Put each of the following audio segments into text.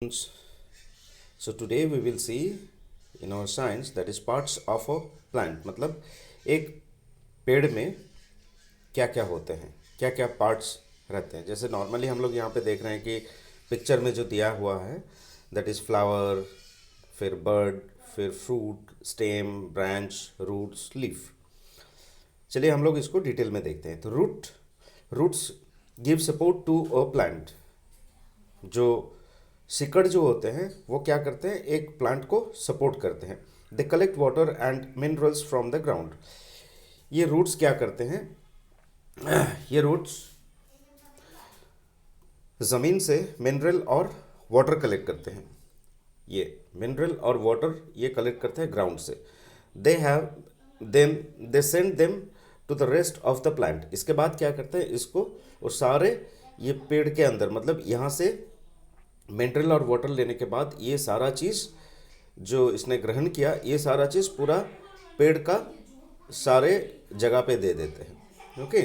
So today we will see in our science that is parts of a plant मतलब एक पेड़ में क्या क्या होते हैं, क्या क्या पार्ट्स रहते हैं। जैसे नॉर्मली हम लोग यहाँ पे देख रहे हैं कि पिक्चर में जो दिया हुआ है दैट इज़ फ्लावर, फिर बर्ड, फिर fruit, stem, branch, roots, leaf. चलिए हम लोग इसको डिटेल में देखते हैं। तो roots give support to a plant. जो सिकड़ जो होते हैं वो क्या करते हैं, एक प्लांट को सपोर्ट करते हैं। They collect water and minerals from the ground. ये रूट्स क्या करते हैं, ये रूट्स ज़मीन से मिनरल और वाटर कलेक्ट करते हैं। ये मिनरल और वाटर ये कलेक्ट करते हैं ग्राउंड से। They have them they send them to the rest of the plant. इसके बाद क्या करते हैं, इसको और सारे ये पेड़ के अंदर मतलब यहाँ से मिनरल और वाटर लेने के बाद ये सारा चीज़ जो इसने ग्रहण किया, ये सारा चीज़ पूरा पेड़ का सारे जगह पे दे देते हैं। Okay,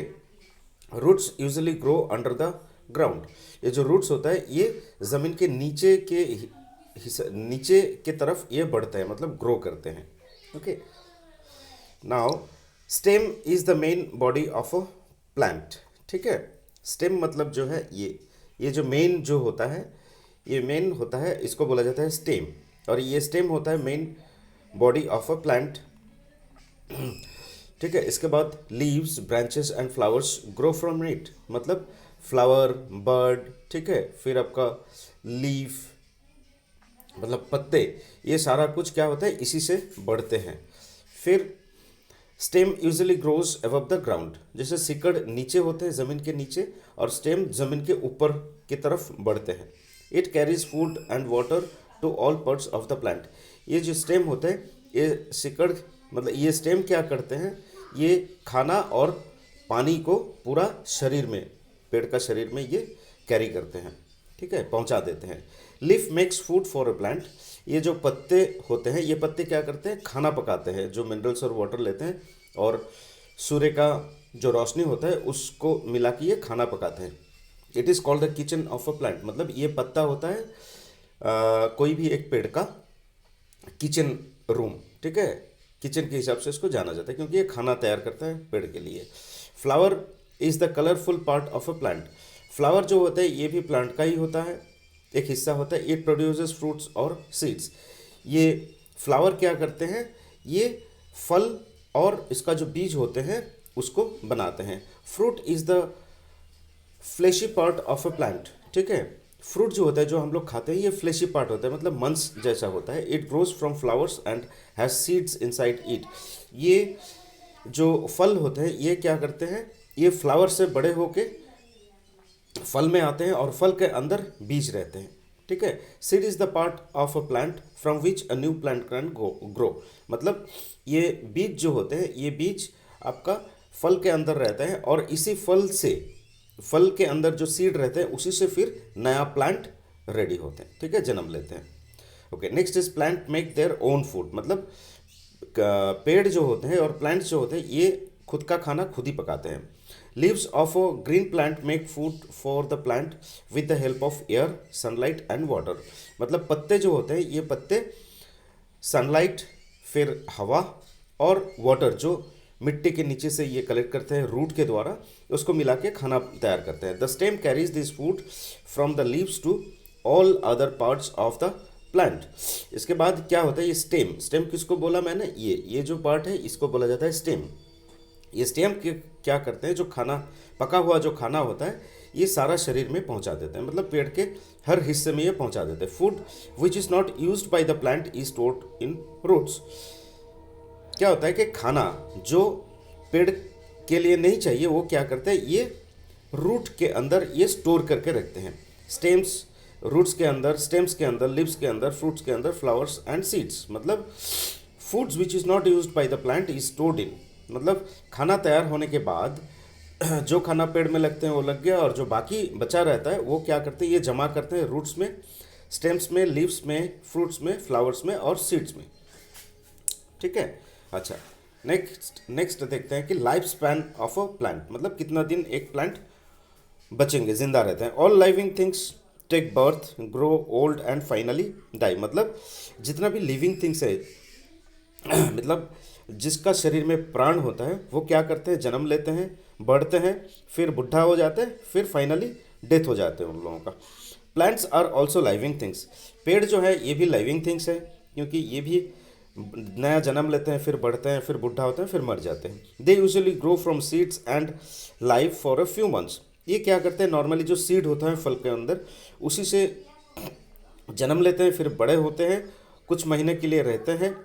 roots usually grow under the ground. ये जो रूट्स होता है ये ज़मीन के नीचे के नीचे के तरफ ये बढ़ते हैं, मतलब ग्रो करते हैं। Okay, now stem is the main body of a plant. ठीक है, स्टेम मतलब जो है ये जो मेन जो होता है, ये मेन होता है, इसको बोला जाता है स्टेम। और ये स्टेम होता है main body of a plant. ठीक है, इसके बाद leaves, branches and flowers grow from it. मतलब फ्लावर, बर्ड, ठीक है, फिर आपका लीफ मतलब पत्ते, ये सारा कुछ क्या होता है इसी से बढ़ते हैं। फिर stem usually grows above the ground. जैसे सिकड़ नीचे होते हैं ज़मीन के नीचे और स्टेम ज़मीन के ऊपर की तरफ बढ़ते हैं। It carries food and water to all parts of the plant. ये जो स्टेम होते हैं, ये सिकड़ मतलब ये स्टेम क्या करते हैं, ये खाना और पानी को पूरा शरीर में, पेड़ का शरीर में ये कैरी करते हैं। ठीक है, पहुंचा देते हैं। Leaf makes food for a plant. ये जो पत्ते होते हैं, ये पत्ते क्या करते हैं, खाना पकाते हैं। जो मिनरल्स और वाटर लेते हैं और सूर्य का जो रोशनी होता है उसको मिला के ये खाना पकाते हैं। It is called the kitchen of a plant. मतलब ये पत्ता होता है कोई भी एक पेड़ का किचन रूम। ठीक है, किचन के हिसाब से इसको जाना जाता है क्योंकि ये खाना तैयार करता है पेड़ के लिए। Flower is the colourful part of a plant. Flower जो होता है ये भी प्लांट का ही होता है, एक हिस्सा होता है। इट प्रोड्यूसेस फ्रूट्स और सीड्स। ये फ्लावर क्या करते हैं, ये फल और इसका जो बीज होते हैं उसको बनाते हैं। Fruit is the fleshy part of a plant. ठीक है, फ्रूट जो होता है जो हम लोग खाते हैं ये फ्लेशी पार्ट होता है, मतलब मंस जैसा होता है। It grows from flowers and has seeds inside it. ये जो फल होते हैं ये क्या करते हैं, ये फ्लावर से बड़े होके फल में आते हैं और फल के अंदर बीज रहते हैं। ठीक है, seed is the part of a plant from which a new plant can grow. मतलब ये बीज जो होते हैं, ये बीज आपका फल के अंदर रहते हैं और इसी फल से, फल के अंदर जो सीड रहते हैं उसी से फिर नया प्लांट रेडी होते हैं। ठीक है, जन्म लेते हैं। Okay, next is plant make their own food. मतलब पेड़ जो होते हैं और प्लांट्स जो होते हैं ये खुद का खाना खुद ही पकाते हैं। Leaves of a green plant make food for the plant with the help of air, sunlight and water. मतलब पत्ते जो होते हैं ये पत्ते सनलाइट, फिर हवा और वाटर जो मिट्टी के नीचे से ये कलेक्ट करते हैं रूट के द्वारा, उसको मिला के खाना तैयार करते हैं। The stem carries this food from the leaves to all other parts of the plant. इसके बाद क्या होता है, ये स्टेम, स्टेम किसको बोला मैंने, ये जो पार्ट है इसको बोला जाता है स्टेम। ये स्टेम के क्या करते हैं, जो खाना पका हुआ जो खाना होता है ये सारा शरीर में पहुंचा देते हैं, मतलब पेड़ के हर हिस्से में ये पहुंचा देते हैं। Food which is not used by the plant is stored in roots. क्या होता है कि खाना जो पेड़ के लिए नहीं चाहिए वो क्या करते हैं, ये रूट के अंदर ये स्टोर करके रखते हैं। स्टेम्स रूट्स के अंदर, स्टेम्स के अंदर, लिव्स के अंदर, फ्रूट्स के अंदर, फ्लावर्स एंड सीड्स। मतलब foods which is not used by the plant is stored इन। मतलब खाना तैयार होने के बाद जो खाना पेड़ में लगते हैं वो लग गया और जो बाकी बचा रहता है वो क्या करते हैं, ये जमा करते हैं रूट्स में, स्टेम्स में, लीव्स में, फ्रूट्स में, फ्लावर्स में और सीड्स में। ठीक है, अच्छा नेक्स्ट देखते हैं कि life span of a plant. मतलब कितना दिन एक प्लांट बचेंगे, जिंदा रहते हैं। All living things take birth, grow old and finally die. मतलब जितना भी लिविंग थिंग्स है, मतलब जिसका शरीर में प्राण होता है, वो क्या करते हैं, जन्म लेते हैं, बढ़ते हैं, फिर बुढ़ा हो जाते हैं, फिर फाइनली डेथ हो जाते हैं उन लोगों का। Plants are also living things. पेड़ जो है ये भी लाइविंग थिंग्स है, क्योंकि ये भी नया जन्म लेते हैं, फिर बढ़ते हैं, फिर बुढ़ा होते हैं, फिर मर जाते हैं। They usually grow from seeds and live for a few months. ये क्या करते हैं, नॉर्मली जो सीड होता है फल के अंदर, उसी से जन्म लेते हैं, फिर बड़े होते हैं, कुछ महीने के लिए रहते हैं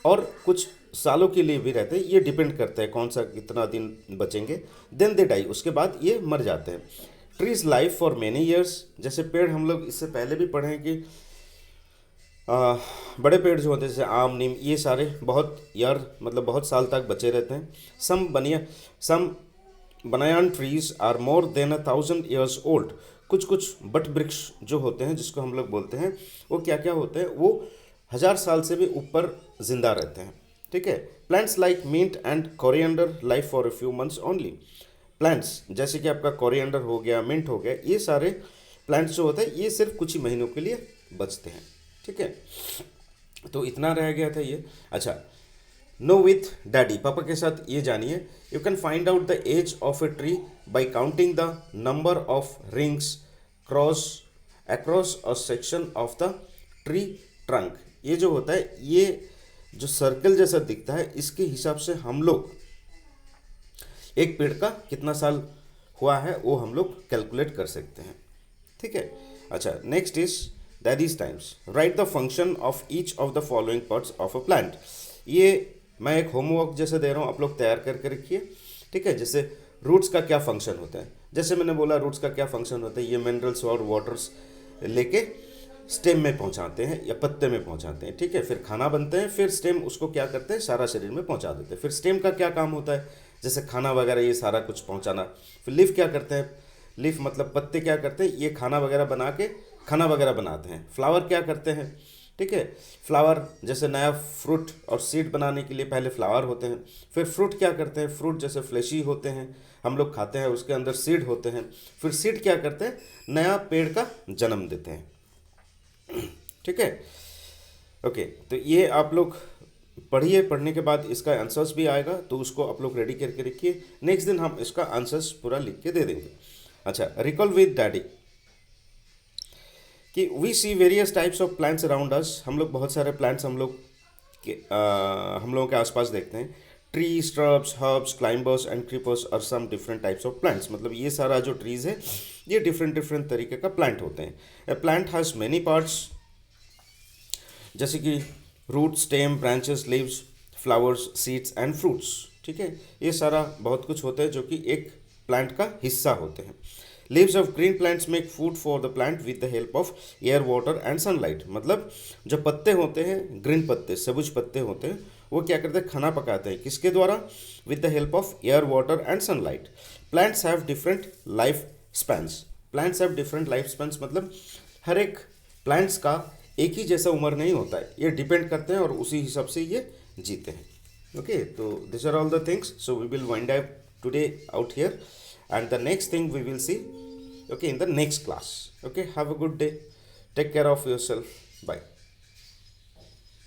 और कुछ सालों के लिए भी रहते हैं। ये डिपेंड करता है कौन सा कितना दिन बचेंगे। देन दे डाई, उसके बाद ये मर जाते हैं। Trees life for many years. जैसे पेड़ हम लोग इससे पहले भी पढ़े हैं कि बड़े पेड़ जो होते हैं जैसे आम, नीम, ये सारे बहुत ईयर मतलब बहुत साल तक बचे रहते हैं। Some banyan trees are more than 1,000 years old. कुछ कुछ बट वृक्ष जो होते हैं, जिसको हम लोग बोलते हैं, वो क्या क्या होते हैं, वो 1,000 साल से भी ऊपर जिंदा रहते हैं। ठीक है। Plants like mint and coriander life for a few months only. Plants जैसे कि आपका कोरिएंडर हो गया, मिंट हो गया, ये सारे प्लांट्स जो होते हैं ये सिर्फ कुछ ही महीनों के लिए बचते हैं। ठीक है, तो इतना रह गया था ये। अच्छा, नो विथ डैडी, पापा के साथ ये जानिए। You can find out the age of a tree by counting the number of rings cross across a section of the tree trunk. ये जो होता है, ये जो सर्कल जैसा दिखता है, इसके हिसाब से हम लोग एक पेड़ का कितना साल हुआ है वो हम लोग कैलकुलेट कर सकते हैं। ठीक है। अच्छा, next is that times right the function of each of the following parts of a plant. ये मैं एक होमवर्क जैसे दे रहा हूँ, आप लोग तैयार करके रखिए। ठीक है। जैसे रूट्स का क्या फंक्शन होता है, जैसे मैंने बोला रूट्स का क्या फंक्शन होता है, ये मिनरल्स और वाटर्स लेके स्टेम में पहुंचाते हैं या पत्ते में पहुंचाते हैं। ठीक है। फिर खाना बनते हैं, फिर स्टेम उसको क्या करते हैं, सारा शरीर में पहुंचा देते हैं। फिर स्टेम का क्या काम होता है, जैसे खाना वगैरह ये सारा कुछ पहुंचाना। फिर लीफ क्या करते हैं, लीफ मतलब पत्ते क्या करते हैं, ये खाना वगैरह बना के खाना वगैरह बनाते हैं। फ्लावर क्या करते हैं, ठीक है, फ्लावर जैसे नया फ्रूट और सीड बनाने के लिए पहले फ्लावर होते हैं। फिर फ्रूट क्या करते हैं, फ्रूट जैसे फ्लेशी होते हैं, हम लोग खाते हैं, उसके अंदर सीड होते हैं। फिर सीड क्या करते हैं, नया पेड़ का जन्म देते हैं। ठीक है। ओके, तो ये आप लोग पढ़िए, पढ़ने के बाद इसका आंसर्स भी आएगा, तो उसको आप लोग रेडी करके रखिए। नेक्स्ट दिन हम इसका आंसर्स पूरा लिख के दे देंगे। अच्छा, रिकॉल विद डैडी कि we see various types of plants around us. हम लोग बहुत सारे प्लांट्स हम लोगों के आसपास देखते हैं। Tree, shrubs, herbs, climbers and creepers are some different types of plants. मतलब ये सारा जो ट्रीज है ये डिफरेंट डिफरेंट तरीके का प्लांट होते हैं। A plant has many parts, जैसे कि root, stem, branches, leaves, flowers, seeds and fruits. ठीक है। ये सारा बहुत कुछ होता है जो कि एक प्लांट का हिस्सा होते हैं। Leaves of green plants make food for the plant with the help of air, water and sunlight. मतलब जो पत्ते होते हैं, ग्रीन पत्ते, सबुज पत्ते होते हैं, वो क्या करते हैं, खाना पकाते हैं। किसके द्वारा, with the help of air, water and sunlight. Plants have different life spans. Plants have different life spans मतलब हर एक प्लांट्स का एक ही जैसा उम्र नहीं होता है, ये डिपेंड करते हैं और उसी हिसाब से ये जीते हैं। ओके, तो this are all the things, so we will wind up today out here and the next thing we will see, okay, in the next class. Okay, have a good day, take care of yourself, bye.